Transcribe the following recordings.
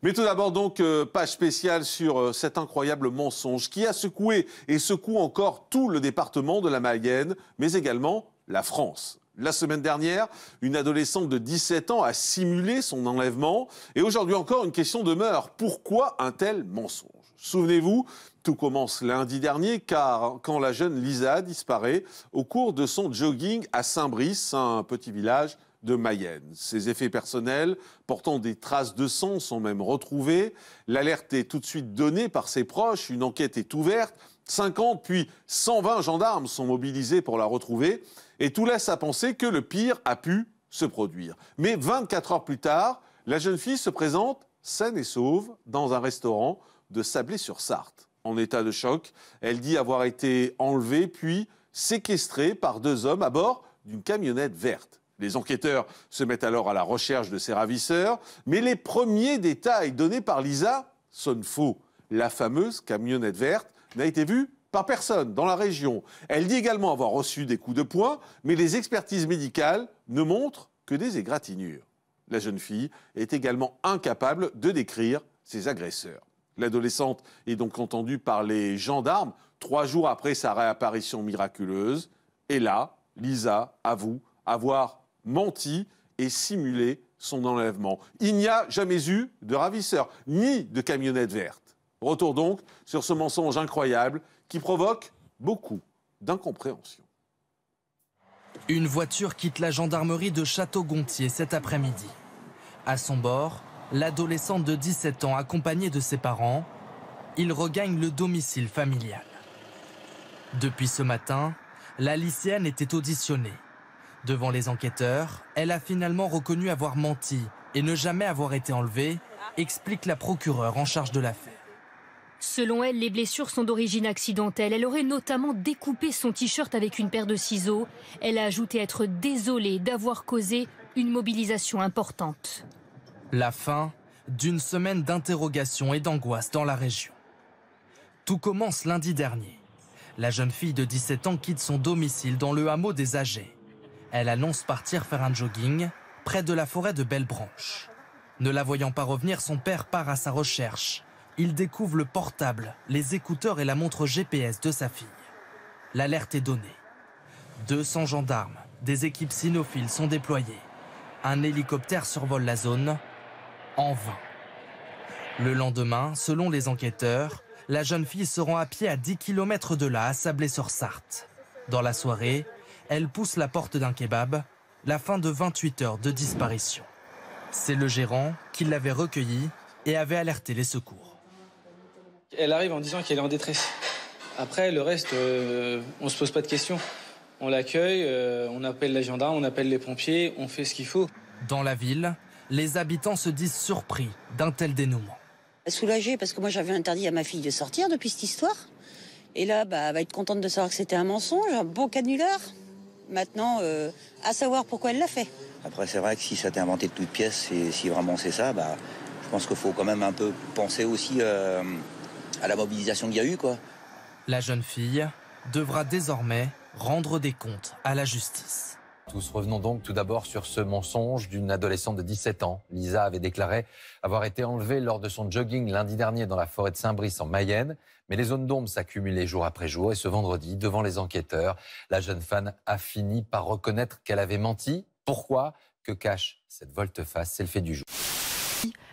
Mais tout d'abord donc, page spéciale sur cet incroyable mensonge qui a secoué et secoue encore tout le département de la Mayenne, mais également la France. La semaine dernière, une adolescente de 17 ans a simulé son enlèvement. Et aujourd'hui encore, une question demeure. Pourquoi un tel mensonge? Souvenez-vous, tout commence lundi dernier, car quand la jeune Lisa disparaît au cours de son jogging à Saint-Brice, un petit village de Mayenne. Ses effets personnels, portant des traces de sang, sont même retrouvés. L'alerte est tout de suite donnée par ses proches. Une enquête est ouverte. 50 puis 120 gendarmes sont mobilisés pour la retrouver. Et tout laisse à penser que le pire a pu se produire. Mais 24 heures plus tard, la jeune fille se présente saine et sauve dans un restaurant de Sablé-sur-Sarthe. En état de choc, elle dit avoir été enlevée puis séquestrée par deux hommes à bord d'une camionnette verte. Les enquêteurs se mettent alors à la recherche de ces ravisseurs, mais les premiers détails donnés par Lisa sonnent faux. La fameuse camionnette verte n'a été vue par personne dans la région. Elle dit également avoir reçu des coups de poing, mais les expertises médicales ne montrent que des égratignures. La jeune fille est également incapable de décrire ses agresseurs. L'adolescente est donc entendue par les gendarmes 3 jours après sa réapparition miraculeuse. Et là, Lisa avoue avoir menti et simulé son enlèvement. Il n'y a jamais eu de ravisseur, ni de camionnette verte. Retour donc sur ce mensonge incroyable qui provoque beaucoup d'incompréhension. Une voiture quitte la gendarmerie de Château-Gontier cet après-midi. À son bord, l'adolescente de 17 ans accompagnée de ses parents, il regagne le domicile familial. Depuis ce matin, la lycéenne était auditionnée. Devant les enquêteurs, elle a finalement reconnu avoir menti et ne jamais avoir été enlevée, explique la procureure en charge de l'affaire. Selon elle, les blessures sont d'origine accidentelle. Elle aurait notamment découpé son t-shirt avec une paire de ciseaux. Elle a ajouté être désolée d'avoir causé une mobilisation importante. La fin d'une semaine d'interrogation et d'angoisse dans la région. Tout commence lundi dernier. La jeune fille de 17 ans quitte son domicile dans le hameau des Agets. Elle annonce partir faire un jogging près de la forêt de Belle-Branche. Ne la voyant pas revenir, son père part à sa recherche. Il découvre le portable, les écouteurs et la montre GPS de sa fille. L'alerte est donnée. 200 gendarmes, des équipes cynophiles sont déployées. Un hélicoptère survole la zone, en vain. Le lendemain, selon les enquêteurs, la jeune fille se rend à pied à 10 km de là, à Sablé-sur-Sarthe. Dans la soirée, elle pousse la porte d'un kebab, la fin de 28 heures de disparition. C'est le gérant qui l'avait recueillie et avait alerté les secours. Elle arrive en disant qu'elle est en détresse. Après, le reste, on se pose pas de questions. On l'accueille, on appelle les gendarmes, on appelle les pompiers, on fait ce qu'il faut. Dans la ville, les habitants se disent surpris d'un tel dénouement. Soulagée parce que moi j'avais interdit à ma fille de sortir depuis cette histoire. Et là, elle va être contente de savoir que c'était un mensonge, un beau canular. Maintenant, à savoir pourquoi elle l'a fait. Après, c'est vrai que si ça t'est inventé de toutes pièces, et si vraiment c'est ça, je pense qu'il faut quand même un peu penser aussi à la mobilisation qu'il y a eu, quoi. La jeune fille devra désormais rendre des comptes à la justice. Tous revenons donc tout d'abord sur ce mensonge d'une adolescente de 17 ans. Lisa avait déclaré avoir été enlevée lors de son jogging lundi dernier dans la forêt de Saint-Brice en Mayenne. Mais les zones d'ombre s'accumulaient jour après jour et ce vendredi, devant les enquêteurs, la jeune femme a fini par reconnaître qu'elle avait menti. Pourquoi? Que cache cette volte-face? C'est le fait du jour.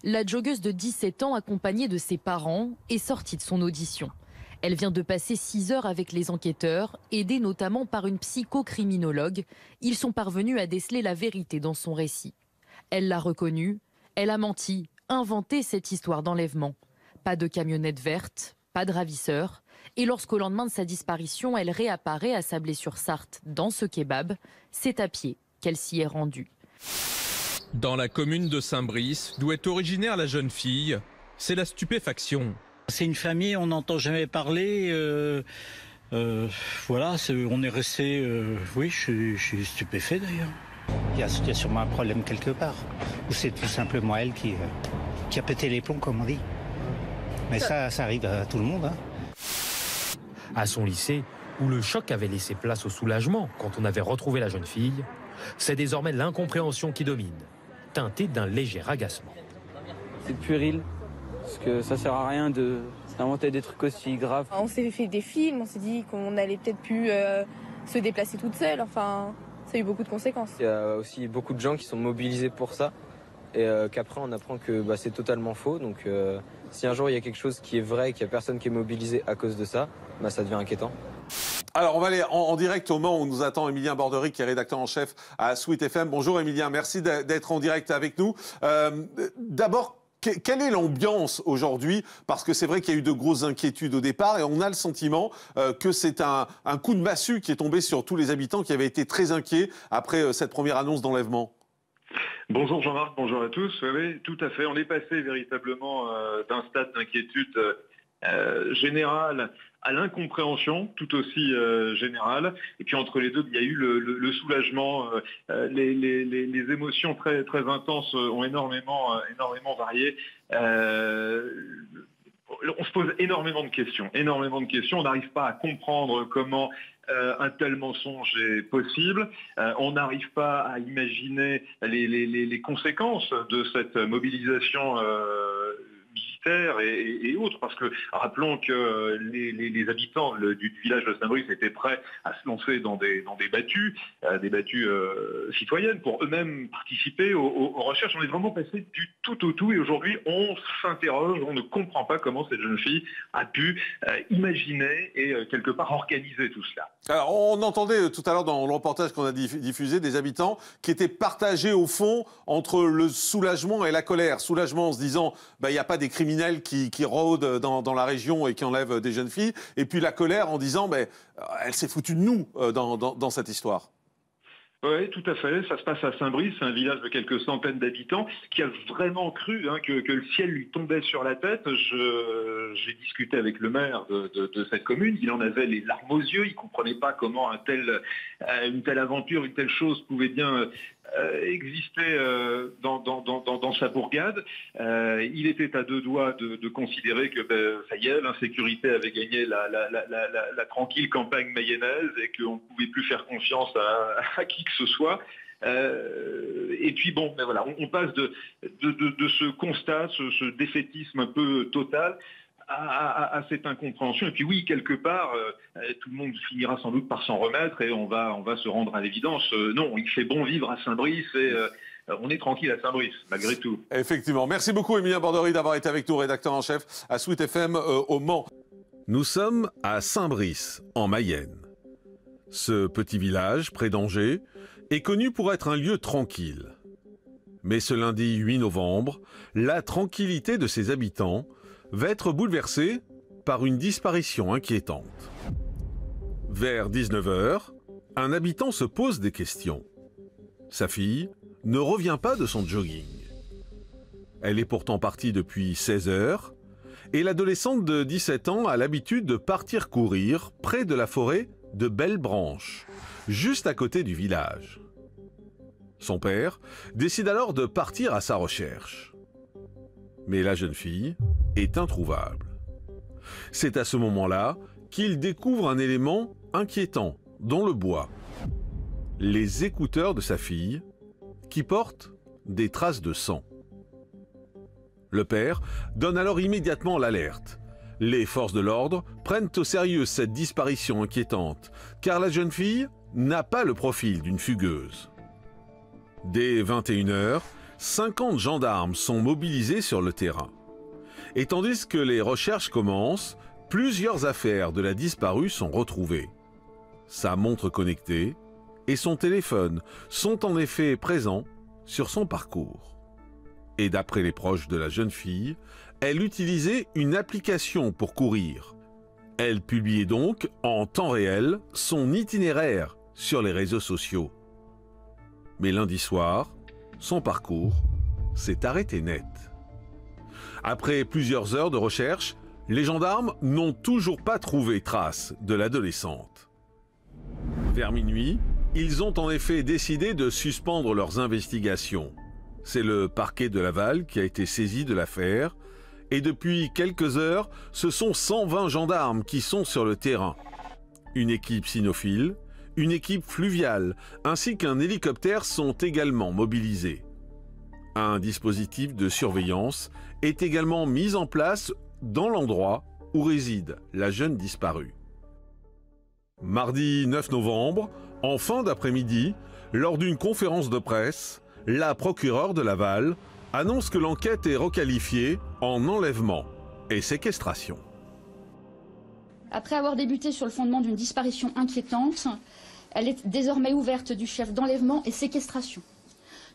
La joggeuse de 17 ans, accompagnée de ses parents, est sortie de son audition. Elle vient de passer 6 heures avec les enquêteurs, aidée notamment par une psychocriminologue. Ils sont parvenus à déceler la vérité dans son récit. Elle l'a reconnue, elle a menti, inventé cette histoire d'enlèvement. Pas de camionnette verte, pas de ravisseur. Et lorsqu'au lendemain de sa disparition, elle réapparaît à Sablé-sur-Sarthe dans ce kebab, c'est à pied qu'elle s'y est rendue. Dans la commune de Saint-Brice, d'où est originaire la jeune fille, c'est la stupéfaction. C'est une famille, on n'entend jamais parler. Voilà, on est resté. Oui, je suis stupéfait d'ailleurs. Il y a sûrement un problème quelque part. Ou c'est tout simplement elle qui a pété les plombs, comme on dit. Mais ça arrive à tout le monde. Hein. À son lycée, où le choc avait laissé place au soulagement quand on avait retrouvé la jeune fille, c'est désormais l'incompréhension qui domine, teintée d'un léger agacement. c'est puéril. Parce que ça sert à rien d'inventer des trucs aussi graves. On s'est fait des films, on s'est dit qu'on allait peut-être plus se déplacer toute seule. Enfin, ça a eu beaucoup de conséquences. Il y a aussi beaucoup de gens qui sont mobilisés pour ça. Et qu'après on apprend que c'est totalement faux. Donc si un jour il y a quelque chose qui est vrai et qu'il n'y a personne qui est mobilisé à cause de ça, ça devient inquiétant. Alors, on va aller en direct au Mans où nous attend Emilien Bordery, qui est rédacteur en chef à Sweet FM. Bonjour Emilien, merci d'être en direct avec nous. D'abord, quelle est l'ambiance aujourd'hui? Parce que c'est vrai qu'il y a eu de grosses inquiétudes au départ et on a le sentiment que c'est un coup de massue qui est tombé sur tous les habitants qui avaient été très inquiets après cette première annonce d'enlèvement. Bonjour Jean-Marc, bonjour à tous. Oui, tout à fait. On est passé véritablement d'un stade d'inquiétude générale à l'incompréhension, tout aussi générale. Et puis entre les deux, il y a eu le soulagement. Les émotions très, très intenses ont énormément varié. On se pose énormément de questions. On n'arrive pas à comprendre comment un tel mensonge est possible. On n'arrive pas à imaginer les conséquences de cette mobilisation militaire et autres, parce que rappelons que les habitants du village de Saint-Brice étaient prêts à se lancer dans des battues citoyennes pour eux-mêmes participer aux recherches. On est vraiment passé du tout au tout et aujourd'hui on s'interroge, on ne comprend pas comment cette jeune fille a pu imaginer et quelque part organiser tout cela. Alors on entendait tout à l'heure dans le reportage qu'on a diffusé des habitants qui étaient partagés au fond entre le soulagement et la colère. Soulagement en se disant il n'y a pas des criminels qui rôdent dans la région et qui enlèvent des jeunes filles, et puis la colère en disant elle s'est foutue de nous dans cette histoire. Oui, tout à fait. Ça se passe à Saint-Brice, un village de quelques centaines d'habitants, qui a vraiment cru que le ciel lui tombait sur la tête. J'ai discuté avec le maire de cette commune. Il en avait les larmes aux yeux. Il ne comprenait pas comment une telle aventure, une telle chose pouvait bien exister dans sa bourgade. Il était à deux doigts de considérer que ça y est, l'insécurité avait gagné la tranquille campagne mayonnaise et qu'on ne pouvait plus faire confiance à qui que ce soit. Et puis voilà, on passe de ce constat, ce défaitisme un peu total à cette incompréhension. Et puis oui, quelque part, tout le monde finira sans doute par s'en remettre et on va se rendre à l'évidence. Non, il fait bon vivre à Saint-Brice et on est tranquille à Saint-Brice, malgré tout. Effectivement. Merci beaucoup, Emilien Bordery, d'avoir été avec nous, rédacteur en chef à Sweet FM au Mans. Nous sommes à Saint-Brice, en Mayenne. Ce petit village, près d'Angers, est connu pour être un lieu tranquille. Mais ce lundi 8 novembre, la tranquillité de ses habitants va être bouleversée par une disparition inquiétante. Vers 19h, un habitant se pose des questions. Sa fille ne revient pas de son jogging. Elle est pourtant partie depuis 16h et l'adolescente de 17 ans a l'habitude de partir courir près de la forêt de Belle-Branche, juste à côté du village. Son père décide alors de partir à sa recherche. Mais la jeune fille est introuvable. C'est à ce moment-là qu'il découvre un élément inquiétant dans le bois. Les écouteurs de sa fille qui portent des traces de sang. Le père donne alors immédiatement l'alerte. Les forces de l'ordre prennent au sérieux cette disparition inquiétante, car la jeune fille n'a pas le profil d'une fugueuse. Dès 21h, 50 gendarmes sont mobilisés sur le terrain. Et tandis que les recherches commencent, plusieurs affaires de la disparue sont retrouvées. Sa montre connectée et son téléphone sont en effet présents sur son parcours. Et d'après les proches de la jeune fille, elle utilisait une application pour courir. Elle publiait donc en temps réel son itinéraire sur les réseaux sociaux. Mais lundi soir, son parcours s'est arrêté net. Après plusieurs heures de recherche, les gendarmes n'ont toujours pas trouvé trace de l'adolescente. Vers minuit, ils ont en effet décidé de suspendre leurs investigations. C'est le parquet de Laval qui a été saisi de l'affaire. Et depuis quelques heures, ce sont 120 gendarmes qui sont sur le terrain. Une équipe cynophile, une équipe fluviale, ainsi qu'un hélicoptère sont également mobilisés. Un dispositif de surveillance est également mis en place dans l'endroit où réside la jeune disparue. Mardi 9 novembre, en fin d'après-midi, lors d'une conférence de presse, la procureure de Laval annonce que l'enquête est requalifiée en enlèvement et séquestration. Après avoir débuté sur le fondement d'une disparition inquiétante, elle est désormais ouverte du chef d'enlèvement et séquestration.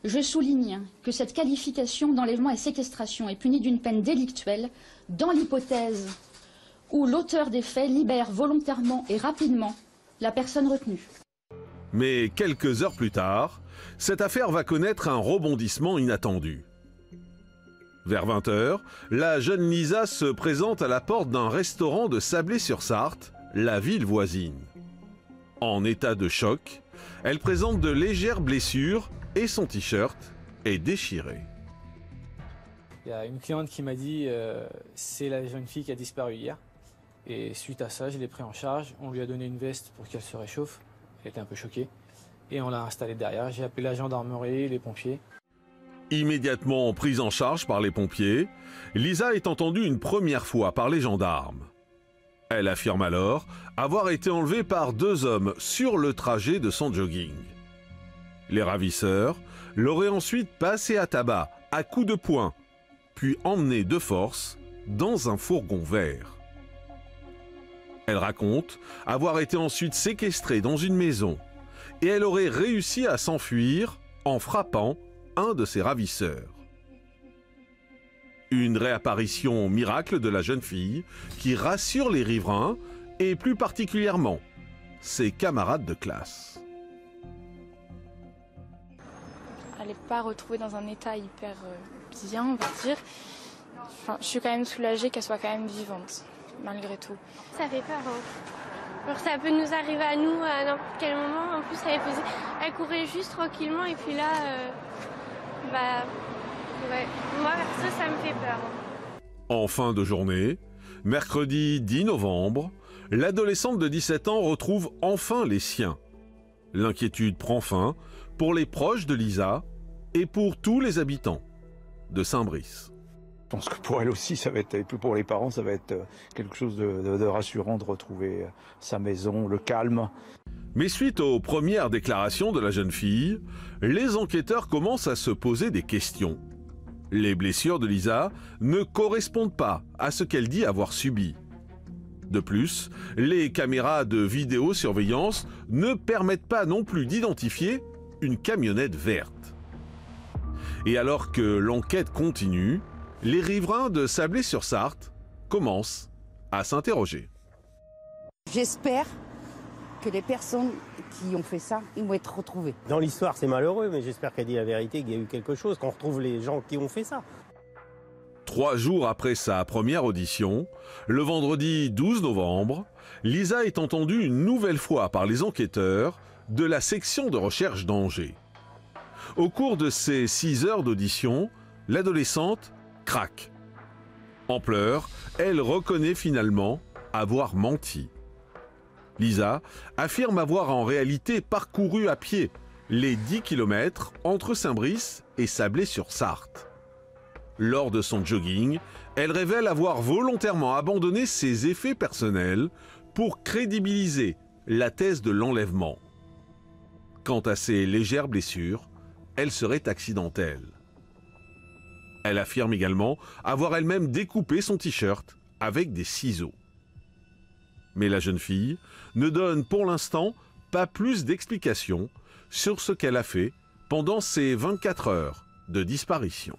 Je souligne que cette qualification d'enlèvement et séquestration est punie d'une peine délictuelle dans l'hypothèse où l'auteur des faits libère volontairement et rapidement la personne retenue. Mais quelques heures plus tard, cette affaire va connaître un rebondissement inattendu. Vers 20h, la jeune Lisa se présente à la porte d'un restaurant de Sablé-sur-Sarthe, la ville voisine. En état de choc, elle présente de légères blessures et son t-shirt est déchiré. Il y a une cliente qui m'a dit c'est la jeune fille qui a disparu hier. Et suite à ça, je l'ai pris en charge. On lui a donné une veste pour qu'elle se réchauffe. Elle était un peu choquée. Et on l'a installée derrière. J'ai appelé la gendarmerie, les pompiers. Immédiatement prise en charge par les pompiers, Lisa est entendue une première fois par les gendarmes. Elle affirme alors avoir été enlevée par 2 hommes sur le trajet de son jogging. Les ravisseurs l'auraient ensuite passée à tabac à coups de poing, puis emmenée de force dans un fourgon vert. Elle raconte avoir été ensuite séquestrée dans une maison et elle aurait réussi à s'enfuir en frappant un de ses ravisseurs. Une réapparition miracle de la jeune fille qui rassure les riverains et plus particulièrement ses camarades de classe. Elle n'est pas retrouvée dans un état hyper bien, on va dire. Enfin, je suis quand même soulagée qu'elle soit quand même vivante, malgré tout. Ça fait peur, hein. Alors, ça peut nous arriver à nous à n'importe quel moment. En plus, elle courait juste tranquillement et puis là, ouais. Moi, perso, ça me fait peur. En fin de journée, mercredi 10 novembre, l'adolescente de 17 ans retrouve enfin les siens. L'inquiétude prend fin pour les proches de Lisa et pour tous les habitants de Saint-Brice. Je pense que pour elle aussi, ça va être, et pour les parents, ça va être quelque chose de rassurant de retrouver sa maison, le calme. Mais suite aux premières déclarations de la jeune fille, les enquêteurs commencent à se poser des questions. Les blessures de Lisa ne correspondent pas à ce qu'elle dit avoir subi. De plus, les caméras de vidéosurveillance ne permettent pas non plus d'identifier une camionnette verte. Et alors que l'enquête continue, les riverains de Sablé-sur-Sarthe commencent à s'interroger. J'espère que les personnes qui ont fait ça, ils vont être retrouvées. Dans l'histoire, c'est malheureux, mais j'espère qu'elle dit la vérité, qu'il y a eu quelque chose, qu'on retrouve les gens qui ont fait ça. 3 jours après sa première audition, le vendredi 12 novembre, Lisa est entendue une nouvelle fois par les enquêteurs de la section de recherche d'Angers. Au cours de ces 6 heures d'audition, l'adolescente craque. En pleurs, elle reconnaît finalement avoir menti. Lisa affirme avoir en réalité parcouru à pied les 10 km entre Saint-Brice et Sablé-sur-Sarthe. Lors de son jogging, elle révèle avoir volontairement abandonné ses effets personnels pour crédibiliser la thèse de l'enlèvement. Quant à ses légères blessures, elles seraient accidentelles. Elle affirme également avoir elle-même découpé son t-shirt avec des ciseaux. Mais la jeune fille ne donne pour l'instant pas plus d'explications sur ce qu'elle a fait pendant ces 24 heures de disparition.